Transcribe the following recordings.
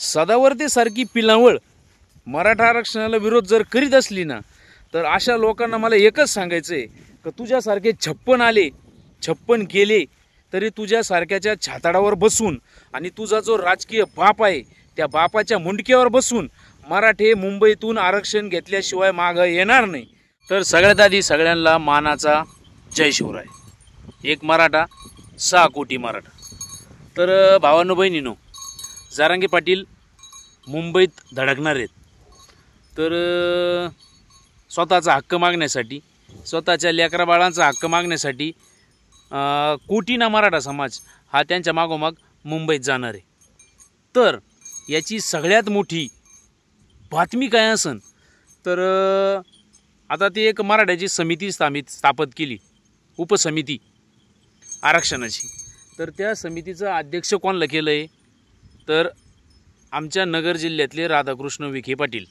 सदावर्ते सारखी पिलावळ मराठा आरक्षणाला विरोध जर करीत असली ना, तर अशा लोकांना मला एकच सांगायचं आहे की तुझ्यासारखे 56 आले 56 गेले तरी तुझ्यासारख्याच्या छाताडावर बसून आणि तुझा जो राजकीय बाप आहे त्या बापाच्या मुंडक्यावर बसून मराठे मुंबईतून आरक्षण घेतल्याशिवाय मागं येणार नाही। तर सगळ्यात आधी सगळ्यांना मानाचा जय शिवराय। एक मराठा 6 कोटी मराठा। तर भावांनो बहिणींनो, जारांगे पाटील मुंबईत धडकणार आहेत। तर स्वतःचा हक्क मागण्यासाठी, स्वतःच्या लेकरा बाळांचा हक्क मागण्यासाठी कोटीना मराठा समाज हा त्यांच्या मागोमाग मुंबईत जाणार आहे। तर याची सगळ्यात मोठी बातमी काय असन तर आता ते एक मराठ्याची समिती स्थापित केली, उपसमिती आरक्षणाची। तर त्या समितीचं अध्यक्ष कोणाला केलं आहे तर आमच्या नगर जिल्ह्यातले राधाकृष्ण विखे पाटील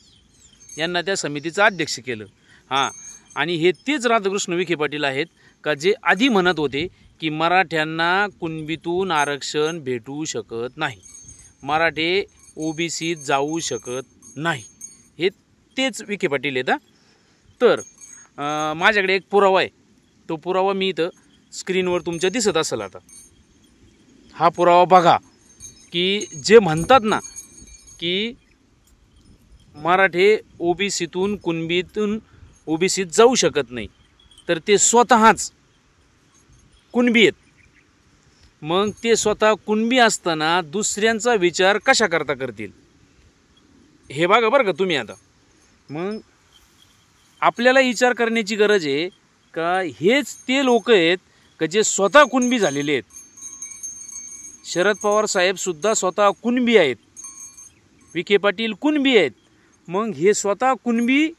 यांना त्या समितीचं अध्यक्ष केलं। हां, आणि हे तेच राधाकृष्ण विखे पाटील आहेत का जे आधी म्हणत होते की मराठ्यांना कुणबीतून आरक्षण भेटू शकत नाही, मराठे ओबीसीत जाऊ शकत नाही, हे तेच विखे पाटील आहेत। तर माझ्याकडे एक पुरावा आहे, तो पुरावा मी इथं स्क्रीनवर तुमच्या दिसत असेल। आता हा पुरावा बघा की जे म्हणतात ना की मराठे ओबीसीतून कुणबीतून ओबीसीत जाऊ शकत नाही, तर ते स्वतःच कुणबी आहेत। मग ते स्वतः कुणबी असताना दुसऱ्यांचा विचार कशा करता करतील हे बघा बरं का तुम्ही। आता मग आपल्याला विचार करण्याची गरज आहे का हेच ते लोक आहेत का जे स्वतः कुणबी झालेले आहेत। शरद पवार साहेब सुद्धा स्वतः कुणबी आहेत, विखे पाटील कुणबी आहेत। मग हे स्वतः कुणबी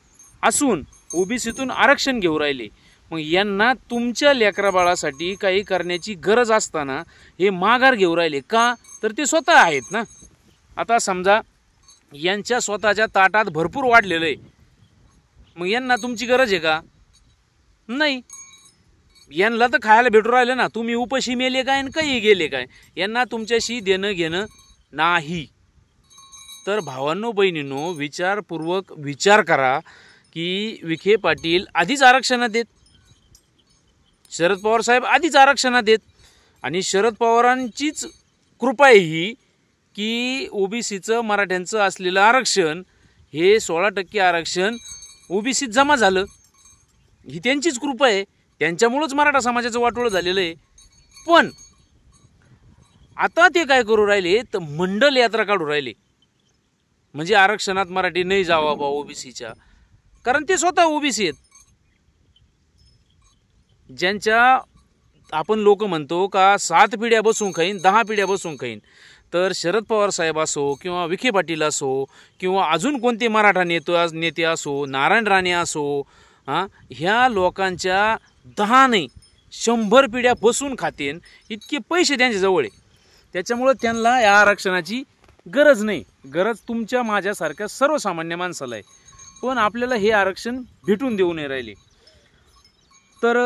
असून ओबीसीतून आरक्षण घेऊ राहिले। मग यांना तुमच्या लेकराबाळासाठी काही करण्याची गरज असताना हे माघार घेऊ राहिले का, तर ते स्वतः आहेत ना। आता समजा यांच्या स्वतःच्या ताटात भरपूर वाढलेलं आहे, मग यांना तुमची गरज आहे का? नाही। यांना तर खायला भेटू राहिलं ना, तुम्ही उपाशी मेले काय आणि काही गेले काय, यांना तुमच्याशी देणं घेणं नाही। तर भावांनो बहिणींनो, विचारपूर्वक विचार करा की विखे पाटील आधीच आरक्षणात देत, शरद पवार साहेब आधीच आरक्षणात देत, आणि शरद पवारांचीच कृपा आहे ही की ओबीसीचं मराठ्यांचं असलेलं आरक्षण हे 16% आरक्षण ओबीसीत जमा झालं, ही त्यांचीच कृपा आहे, त्यांच्यामुळेच मराठा समाजाचं वाटोळं झालेलं आहे। पण आता ते काय करू राहिले तर मंडल यात्रा काढू राहिले, म्हणजे आरक्षणात मराठी नाही जावा बा ओबीसीच्या, कारण ते स्वतः ओबीसी आहेत। ज्यांच्या आपण लोक म्हणतो का 7 पिढ्या बसून खाईन 10 पिढ्या बसून खाईन, तर शरद पवार साहेब असो किंवा विखे पाटील असो किंवा अजून कोणते मराठा नेते असो, नारायण राणे असो, ह्या लोकांच्या 10 नाही 100 पिढ्या बसून खातेन इतके पैसे त्यांच्याजवळ आहे। त्याच्यामुळं त्यांना या आरक्षणाची गरज नाही, गरज तुमच्या माझ्यासारख्या सर्वसामान्य माणसाला आहे। पण आपल्याला हे आरक्षण भेटून देऊ नाही राहिले। तर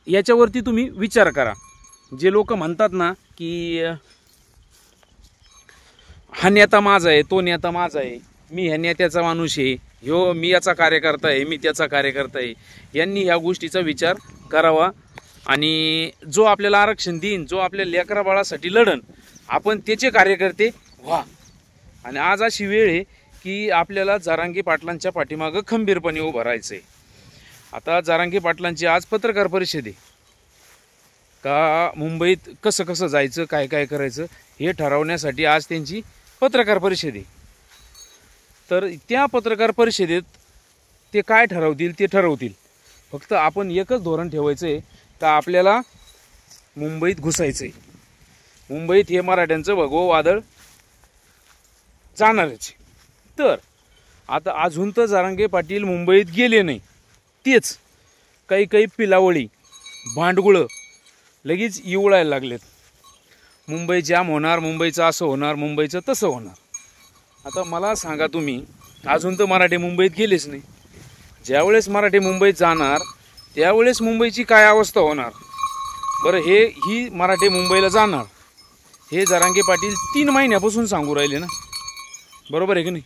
याच्यावरती तुम्ही विचार करा। जे लोक म्हणतात ना की हा नेता माझा आहे, तो नेता माझा आहे, मी ह्या नेत्याचा माणूस आहे, ह्यो मी याचा कार्यकर्ता आहे, मी त्याचा कार्यकर्ता आहे, यांनी ह्या गोष्टीचा विचार करावा। आणि जो आपल्याला आरक्षण देईन, जो आपल्या लेकरा बाळासाठी लढन, आपण त्याचे कार्यकर्ते व्हा। आणि आज अशी वेळ आहे की आपल्याला जारांगे पाटलांच्या पाठीमागं खंबीरपणे उभं राहायचं आहे। आता जारांगे पाटलांची आज पत्रकार परिषद आहे का मुंबईत कसं कसं जायचं, काय काय करायचं हे ठरवण्यासाठी आज त्यांची पत्रकार परिषद आहे। तर त्या पत्रकार परिषदेत ते काय ठरवतील ते ठरवतील, फक्त आपण एकच धोरण ठेवायचं आहे का आपल्याला मुंबईत घुसायचं आहे, मुंबईत हे मराठ्यांचं भगवं वादळ जाणारच। तर आता अजून तर जारांगे पाटील मुंबईत गेले नाही, तेच काही काही पिलावळी भांडगुळं लगेच इवळायला लागलेत, मुंबई जाम होणार, मुंबईचं असं होणार, मुंबईचं तसं होणार। आता मला सांगा तुम्ही, अजून तर मराठे मुंबईत गेलेच नाही, ज्यावेळेस मराठे मुंबईत जाणार त्यावेळेस मुंबईची काय अवस्था होणार बरं। ही मराठे मुंबईला जाणार हे जारांगे पाटील 3 महिन्यापासून सांगू राहिले ना, बरोबर आहे की नाही?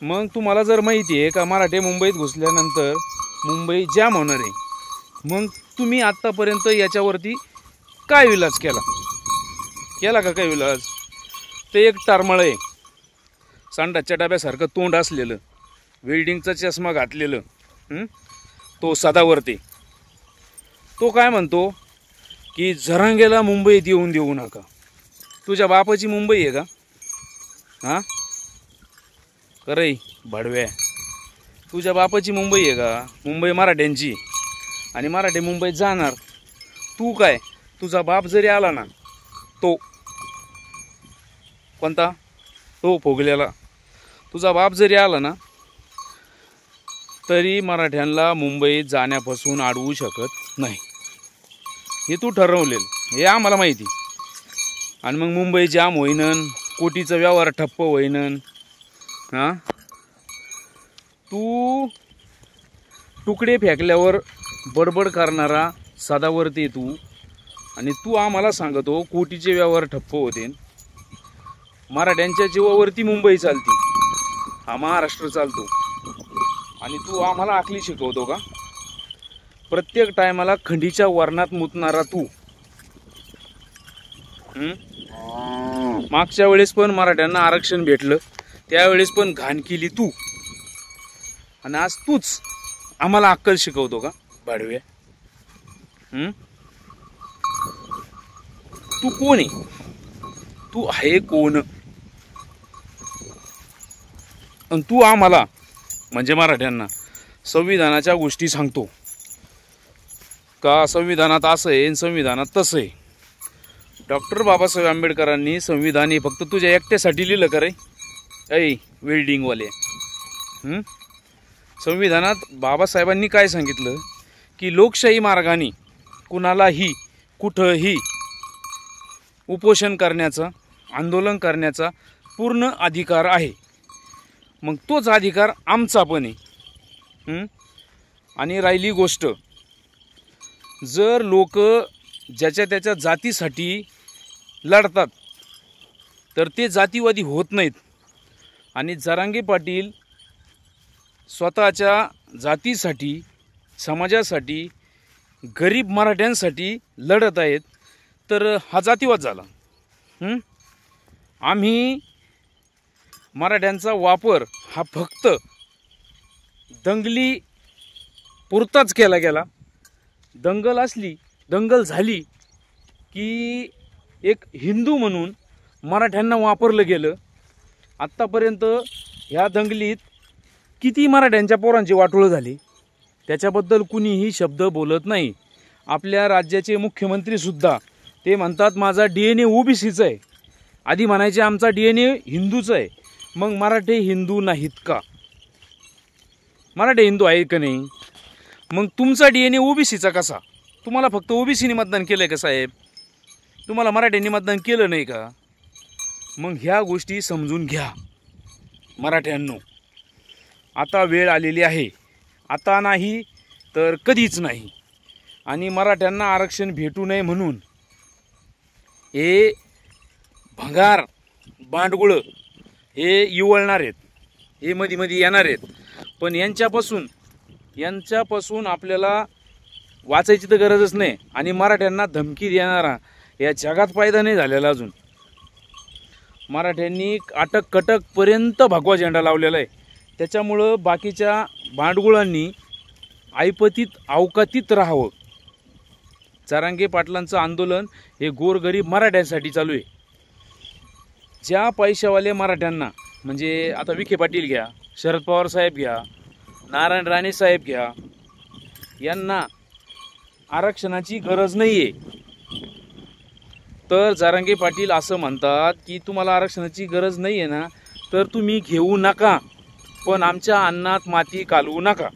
मग तुम्हाला जर माहिती आहे का मराठे मुंबईत घुसल्यानंतर मुंबई जाम होणार आहे, मग तुम्ही आत्तापर्यंत याच्यावरती काय विलाज केला का काय विलाज? ते एक टारमळ आहे, सांडाच्या डब्यासारखं तोंड असलेलं, वेल्डिंगचा चष्मा घातलेलं, तो सदावर्ती, तो काय म्हणतो की जरांगेला मुंबईत येऊन देऊ नका. तुझ्या बापाची मुंबई आहे का? हां करे भाडव्या, तुझ्या बापाची मुंबई आहे का? मुंबई मराठ्यांची, आणि मराठे मुंबईत जाणार. तू काय, तुझा बाप जरी आला ना, तो कोणता, तो फोगलेला, तुझा बाप जरी आला ना तरी मराठ्यांना मुंबईत जाण्यापासून अडवू शकत नाही. हे तू ठरवलेलं, हे आम्हाला माहिती. आणि मग मुंबई जाम होईनन, कोटीचा व्यवहार ठप्प होईनन. हां, तू तुकडे फेकल्यावर बडबड करणारा सदावर्ती तू, आणि तू आम्हाला सांगतो कोटीचे व्यवहार ठप्प होते. मराठ्यांच्या जीवावरती मुंबई चालती, हा महाराष्ट्र चालतो, आणि तू आम्हाला आखली शिकवतो का? प्रत्येक टायमाला खंडीच्या वर्णात मुतणारा तू. मागच्या वेळेस पण मराठ्यांना आरक्षण भेटलं, त्यावेळेस पण घाण केली तू, आणि आज तूच आम्हाला अक्कल शिकवतो का भाडव्या? तू कोण आहे? तू आहे कोण? आणि तू आम्हाला म्हणजे मराठ्यांना संविधानाच्या गोष्टी सांगतो का? संविधानात असं आहे, संविधानात तसं आहे. डॉक्टर बाबासाहेब आंबेडकरांनी संविधान हे फक्त तुझ्या एकट्यासाठी लिहिलं का रे? ऐ वेल्डिंगवाले, संविधानात बाबासाहेबांनी काय सांगितलं की लोकशाही मार्गाने कुणालाही कुठंही उपोषण करण्याचा, आंदोलन करण्याचा पूर्ण अधिकार आहे. मग तोच अधिकार आमचा पण आहे. आणि राहिली गोष्ट, जर लोक ज्याच्या त्याच्या जातीसाठी लढतात तर ते जातीवादी होत नाहीत. आणि जरांगे पाटील स्वतःच्या जातीसाठी, समाजासाठी, गरीब मराठ्यांसाठी लढत आहेत, तर हा जातीवाद झाला. आम्ही मराठ्यांचा वापर हा फक्त दंगली पुरताच केला गेला. दंगल झाली की एक हिंदू म्हणून मराठ्यांना वापरलं गेलं. आत्तापर्यंत ह्या दंगलीत किती मराठ्यांच्या पोरांची वाटोळं झाली त्याच्याबद्दल कुणीही शब्द बोलत नाही. आपल्या राज्याचे मुख्यमंत्रीसुद्धा ते म्हणतात माझा DNA OBCचा आहे. आधी म्हणायचे आमचा DNA हिंदूचा आहे. मग मराठे हिंदू नाहीत का? मराठे हिंदू आहेत का नाही? मग तुमचा DNA OBCचा कसा? तुम्हाला फक्त OBCने मतदान केलं आहे का साहेब? तुम्हाला मराठ्यांनी मतदान केलं नाही का? मग ह्या गोष्टी समजून घ्या मराठ्यांनो. आता वेळ आलेली आहे, आता नाही तर कधीच नाही. आणि मराठ्यांना आरक्षण भेटू नये म्हणून हे भंगार बांडगुळं हे इवळणार आहेत, हे मध्ये मध्ये येणार आहेत. पण यांच्यापासून आपल्याला वाचायची तर गरजच नाही. आणि मराठ्यांना धमकी देणारा या जगात फायदा नाही झालेला अजून. मराठ्यांनी अटक कटकपर्यंत भगवा झेंडा लावलेला आहे. त्याच्यामुळं बाकीच्या भांडगुळांनी ऐपतीत अवकातीत राहावं. जरांगे पाटलांचं आंदोलन हे गोरगरीब मराठ्यांसाठी चालू आहे. ज्या पैशावाले मराठ्यांना, म्हणजे आता विखे पाटील घ्या, शरद पवार साहेब घ्या, नारायण राणे साहेब घ्या, यांना आरक्षणाची गरज नाही आहे, तर जरांगे पाटील असं म्हणतात की तुम्हाला आरक्षणाची गरज नाही आहे ना, तर तुम्ही घेऊ नका, पण आमच्या अन्नात माती कालवू नका.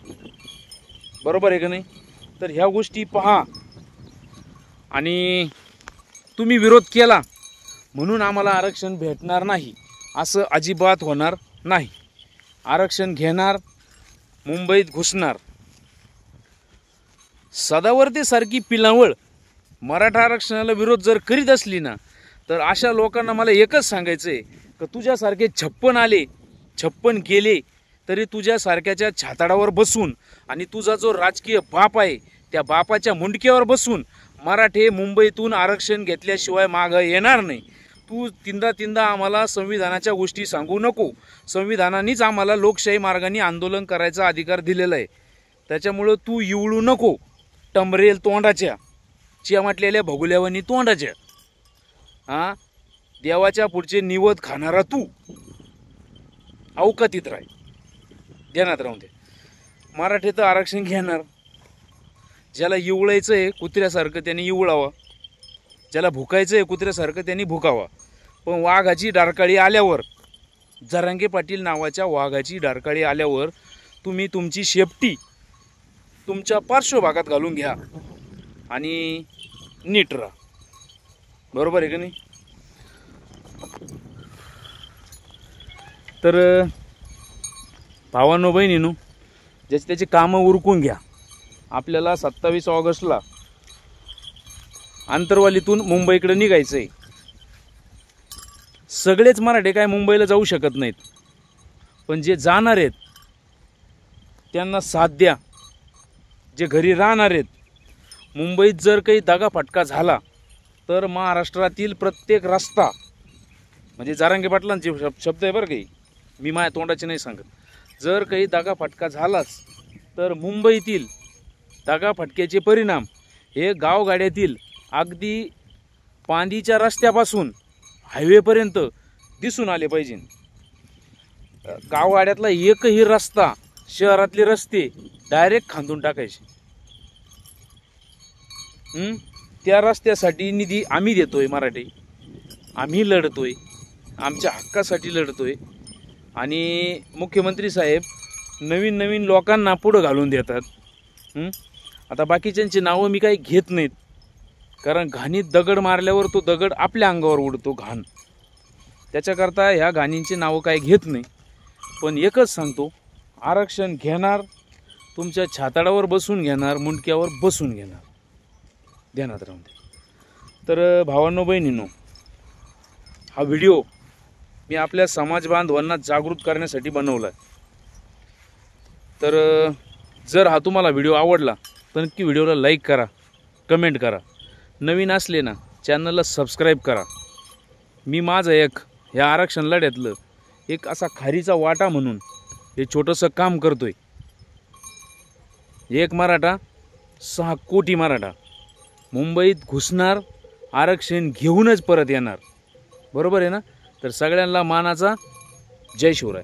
बरोबर आहे का नाही? तर ह्या गोष्टी पहा. आणि तुम्ही विरोध केला म्हणून आम्हाला आरक्षण भेटणार नाही असं अजिबात होणार नाही. आरक्षण घेणार, मुंबईत घुसणार. सदावर्तेसारखी पिलावळ मराठा आरक्षणाला विरोध जर करीत असली ना, तर अशा लोकांना मला एकच सांगायचं आहे का तुझ्यासारखे 56 आले 56 गेले तरी तुझ्यासारख्याच्या छाताडावर बसून आणि तुझा जो राजकीय बाप आहे त्या बापाच्या मुंडक्यावर बसून मराठे मुंबईतून आरक्षण घेतल्याशिवाय मागं येणार नाही. तू तीनदा आम्हाला संविधानाच्या गोष्टी सांगू नको. संविधानानेच आम्हाला लोकशाही मार्गाने आंदोलन करायचा अधिकार दिलेला आहे. त्याच्यामुळं तू इवळू नको टंबरेल तोंडाच्या चियामाटलेल्या भगुल्यावानी तोंडाच्या. हां, देवाच्या पुढचे निवद खाणारा तू अवकातीत राह, ध्यानात राहून दे. मराठे तर आरक्षण घेणार. ज्याला इवळायचं आहे कुत्र्यासारखं त्यांनी इवळावं, ज्याला भुकायचं आहे कुत्र्यासारखं त्यांनी भुकावा. पण वाघाची डारकाळी आल्यावर, जरांगे पाटील नावाच्या वाघाची डारकाळी आल्यावर तुम्ही तुमची शेपटी तुमच्या पार्श्वभागात घालून घ्या आणि नीट राहा. बरोबर आहे का नाही? तर भावांनो बहिणींनो, ज्याची त्याची कामं उरकून घ्या. आपल्याला 27 ऑगस्टला आंतरवालीतून मुंबईकडे निघायचं आहे. सगळेच मराठे काय मुंबईला जाऊ शकत नाहीत, पण जे जाणार आहेत त्यांना साथ द्या. जे घरी राहणार आहेत, मुंबईत जर काही दगाफटका झाला तर महाराष्ट्रातील प्रत्येक रस्ता, म्हणजे जरांगे पाटलांचे शब्द आहे बरं काही, मी माझ्या तोंडाचे नाही सांगत, जर काही दगाफटका झालाच तर मुंबईतील दगाफटक्याचे परिणाम हे गावगाड्यातील अगदी पांदीच्या रस्त्यापासून हायवेपर्यंत दिसून आले पाहिजे. गावगाड्यातला एकही रस्ता शहरातले रस्ते डायरेक्ट खांदून टाकायचे. त्या रस्त्यासाठी निधी आम्ही देतोय. मराठे आम्ही लढतोय, आमच्या हक्कासाठी लढतोय. आणि मुख्यमंत्री साहेब नवीन नवीन लोकांना पुढं घालून देतात. आता बाकीच्यांची नावं मी काही घेत नाहीत, कारण घाणीत दगड मारल्यावर तो दगड आपल्या अंगावर उडतो घाण. त्याच्याकरता ह्या घाणींची नावं काही घेत नाही. पण एकच सांगतो, आरक्षण घेणार, तुमच्या छाताडावर बसून घेणार, मुंडक्यावर बसून घेणार, ध्यानात राहून दे. तर भावांनो बहिणींनो, हा व्हिडिओ मी आपल्या समाज बांधवांना जागृत करण्यासाठी बनवला आहे. तर जर हा तुम्हाला व्हिडिओ आवडला तर नक्की व्हिडिओला लाईक करा, कमेंट करा. नवीन असले ना चॅनलला सबस्क्राईब करा. मी माझं ह्या आरक्षण लढ्यातलं एक असा खारीचा वाटा म्हणून हे छोटंसं काम करतोय. एक मराठा 6 कोटी मराठा मुंबईत घुसणार, आरक्षण घेऊनच परत येणार. बरोबर आहे ना? तर सगळ्यांना मानाचा जय शिवराय.